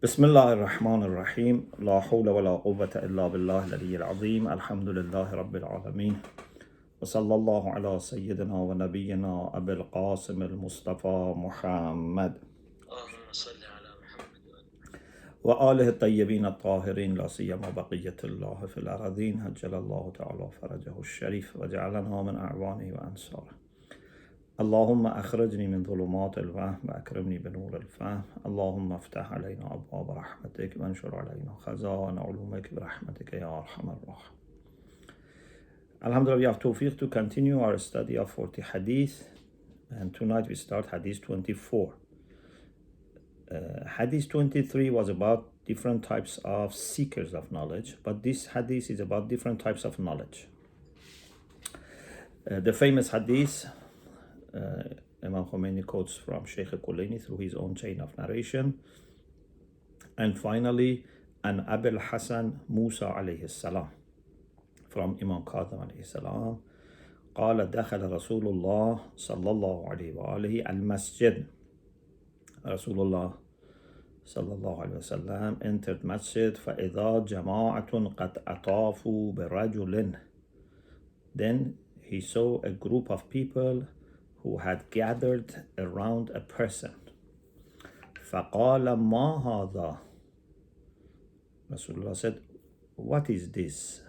بسم الله الرحمن الرحيم لا حول ولا قوة إلا بالله العلي العظيم الحمد لله رب العالمين وصلى الله على سيدنا ونبينا أبي القاسم المصطفى محمد اللهم صل على محمد وآله الطيبين الطاهرين لا سيما بقية الله في الأراضين عجل الله تعالى فرجه الشريف وجعلنا من أعوانه وأنصاره اللهم أخرجني من ظلمات الوهم وأكرمني بنور الفهم اللهم افتح علينا أبواب رحمتك وانشر علينا خزائن علومك برحمتك يا أرحم الراحمين. Alhamdulillah, we have tawfiq to continue our study of 40 Hadith, and tonight we start Hadith 24. Hadith 23 was about different types of seekers of knowledge, but this Hadith is about different types of knowledge. The famous Hadith, Imam Khomeini quotes from Sheikh through his own chain of narration. And finally, an Abul Hasan Musa alayhi salam from Imam Qadim alayhi salam. قال دخل رسول الله صلى الله عليه وآله المسجد. Rasulullah صلى الله عليه وسلم entered masjid فإذا جماعة قد أطافوا برجل. Then he saw a group of people who had gathered around a person. فقال ما هذا. Rasulullah said, what is this?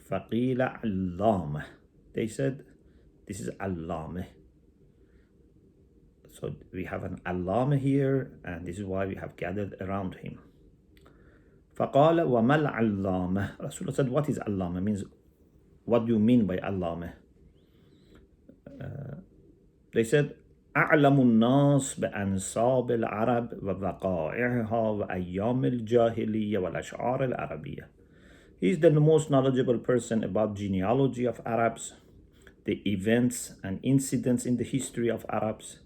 فقيل علامة. They said, this is علامة. So we have an allama here, and this is why we have gathered around him. فقال وما العلامة. Rasulullah said, what is allama? Means, what do you mean by allama? They said, أعلم الناس بأنساب العرب ووقائعها وأيام الجاهلية والأشعار العربية. He is the most knowledgeable person about genealogy of Arabs, the events and incidents in the history of Arabs,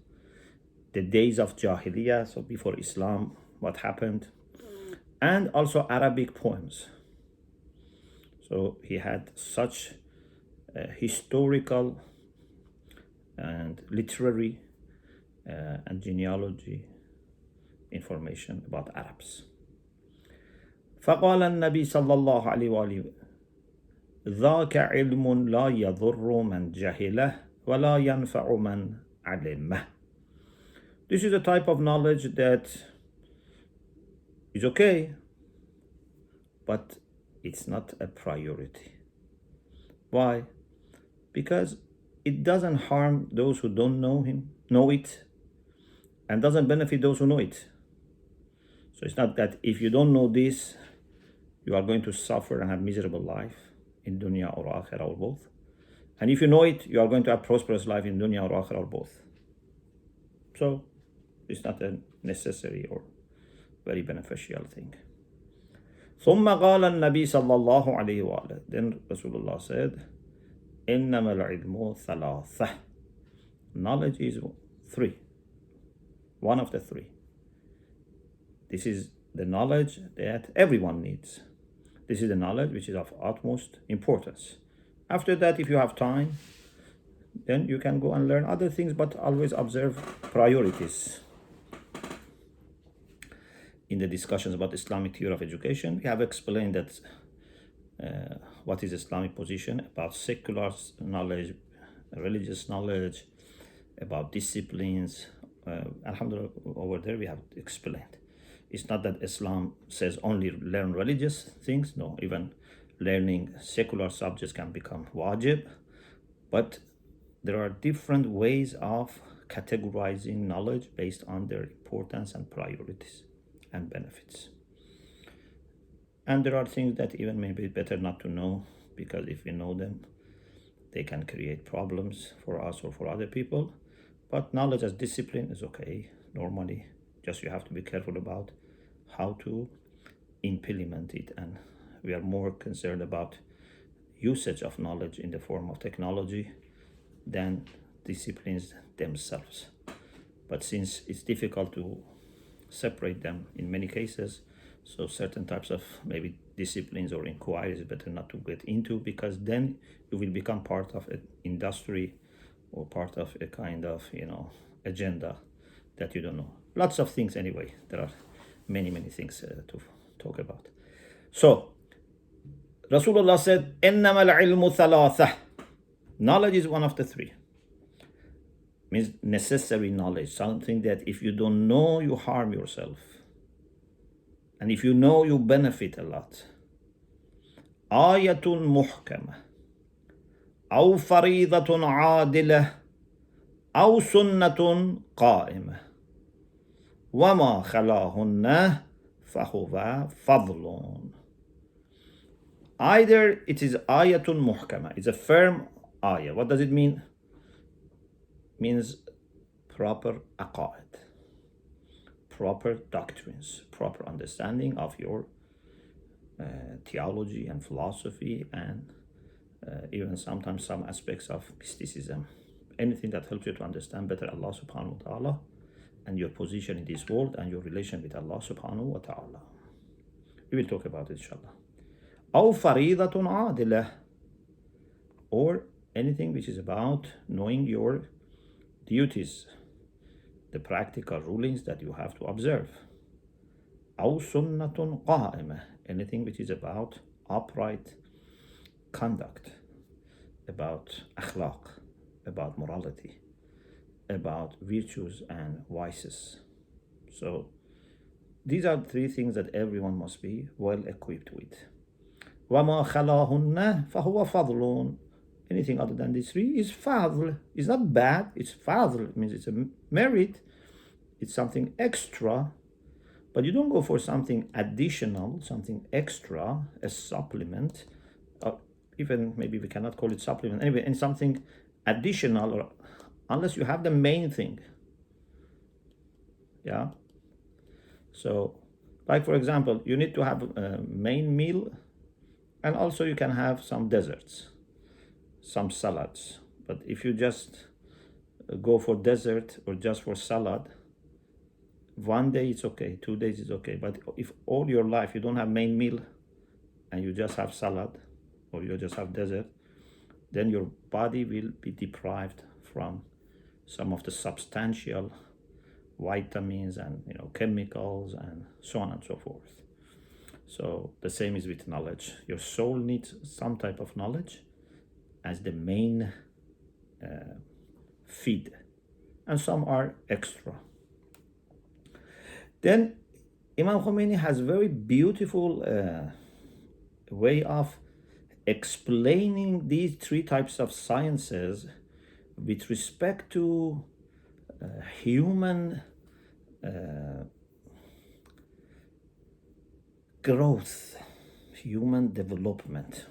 the days of Jahiliyyah, so before Islam, what happened, and also Arabic poems. So he had such historical and literary and genealogy information about Arabs. فقال النبي صلى الله عليه وآله ذاك علم لا يضر من جهله ولا ينفع من علمه. This is a type of knowledge that is okay, but it's not a priority. Why? Because it doesn't harm those who don't know it, and doesn't benefit those who know it. So it's not that if you don't know this, you are going to suffer and have miserable life in dunya or akhirah or both. And if you know it, you are going to have prosperous life in dunya or akhirah or both. So it's not a necessary or very beneficial thing. ثم قال النبي صلى الله عليه وآله. Then Rasulullah said, إنما العلم ثلاثة. Knowledge is three. One of the three. This is the knowledge that everyone needs. This is the knowledge which is of utmost importance. After that, if you have time, then you can go and learn other things, but always observe priorities. In the discussions about Islamic theory of education, we have explained that what is Islamic position about secular knowledge, religious knowledge, about disciplines. Alhamdulillah, over there we have explained. It's not that Islam says only learn religious things. No, even learning secular subjects can become wajib. But there are different ways of categorizing knowledge based on their importance and priorities and benefits. And there are things that even maybe better not to know, because if we know them, they can create problems for us or for other people. But knowledge as discipline is okay, normally. Just you have to be careful about how to implement it. And we are more concerned about usage of knowledge in the form of technology than disciplines themselves. But since it's difficult to separate them in many cases, so certain types of maybe disciplines or inquiries is better not to get into, because then you will become part of an industry or part of a kind of agenda that you don't know. Lots of things anyway. There are many things to talk about. So, Rasulullah said, إِنَّمَا الْعِلْمُ ثَلَاثَةٌ. Knowledge is one of the three. Means necessary knowledge, something that if you don't know, you harm yourself. And if you know, you benefit a lot. آيَةٌ مُحْكَمَةٌ أو فريضة عادلة أو سنة قائمة وما خلاهن فهو فضل. Either it is ayatun muhkama, it's a firm ayah. What does it mean? Means proper aqaid, proper doctrines, proper understanding of your theology and philosophy, and even sometimes some aspects of mysticism. Anything that helps you to understand better Allah subhanahu wa ta'ala and your position in this world and your relation with Allah subhanahu wa ta'ala. We will talk about it inshallah. أو فريضة عادلة, or anything which is about knowing your duties, the practical rulings that you have to observe. أو سنة قائمة, anything which is about upright conduct, about akhlaq, about morality, about virtues and vices. So these are three things that everyone must be well equipped with. وَمَا خَلَاهُنَّ فَهُوَ فَضْلٌ. Anything other than these three is fadl. It's not bad, it's fadl. It means it's a merit, it's something extra. But you don't go for something additional, something extra, a supplement, even maybe we cannot call it supplement, anyway, and something additional, or unless you have the main thing. Yeah. So, like for example, you need to have a main meal, and also you can have some desserts, some salads. But if you just go for dessert or just for salad, one day it's okay, 2 days is okay. But if all your life you don't have main meal and you just have salad or you just have dessert, then your body will be deprived from some of the substantial vitamins and chemicals and so on and so forth. So the same is with knowledge. Your soul needs some type of knowledge as the main feed, and some are extra. Then Imam Khomeini has very beautiful way of explaining these three types of sciences with respect to human growth, human development.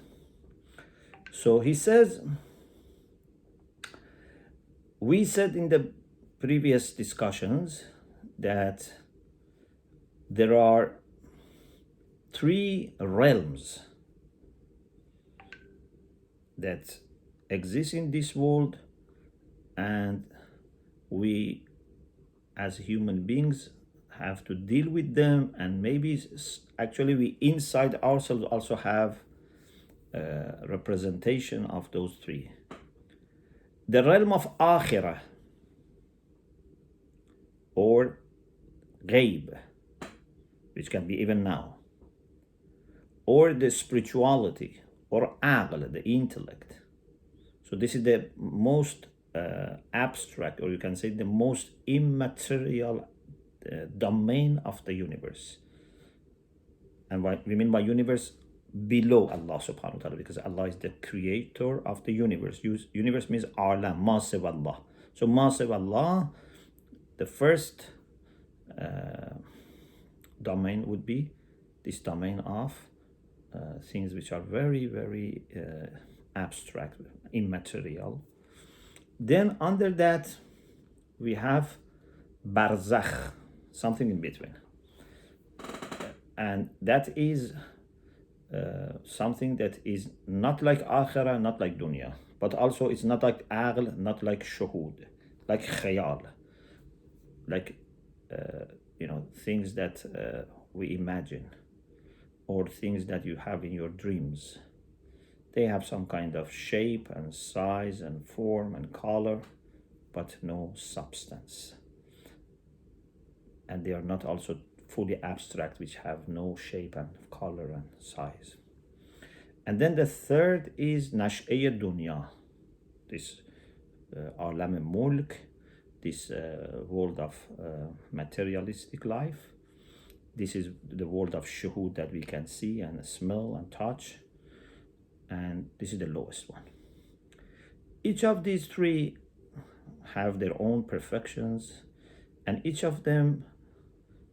So he says, we said in the previous discussions that there are three realms that exist in this world, and we as human beings have to deal with them, and maybe actually we inside ourselves also have a representation of those three. The realm of akhirah or ghaib, which can be even now, or the spirituality or aql, the intellect. So this is the most abstract, or you can say the most immaterial domain of the universe. And what we mean by universe, below Allah subhanahu wa ta'ala, because Allah is the creator of the universe. Universe means alam, ma siwa Allah. So ma siwa Allah, the first domain would be this domain of things which are very, very abstract, immaterial. Then under that we have barzakh, something in between, and that is something that is not like akhirah, not like dunya, but also it's not like aql, not like shuhud, like khayal, like things that we imagine, or things that you have in your dreams. They have some kind of shape and size and form and color, but no substance. And they are not also fully abstract, which have no shape and color and size. And then the third is Nash'e Dunya, this Alam Mulk, this world of materialistic life. This is the world of shuhud that we can see and smell and touch. And this is the lowest one. Each of these three have their own perfections, and each of them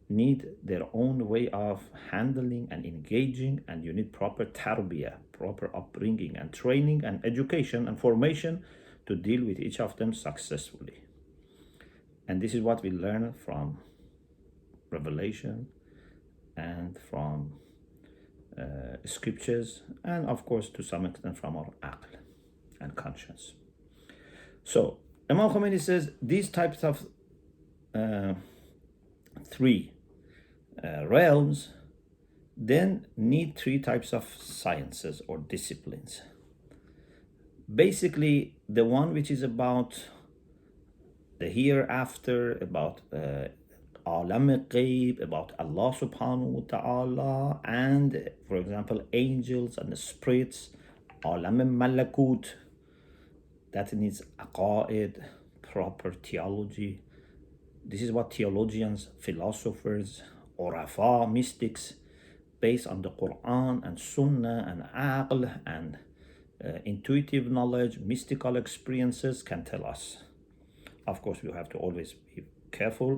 need their own way of handling and engaging, and you need proper tarbiyah, proper upbringing and training and education and formation to deal with each of them successfully. And this is what we learn from revelation and from scriptures, and of course to some extent from our aql and conscience. So Imam Khomeini says these types of three realms then need three types of sciences or disciplines. Basically, the one which is about the hereafter, about Alam al-Ghaib, about Allah subhanahu wa ta'ala, and for example angels and the spirits, Alam al-Malakut, that needs aqaid, proper theology. This is what theologians, philosophers, urafa, mystics, based on the Quran and Sunnah and aql and intuitive knowledge, mystical experiences can tell us. Of course, we have to always be careful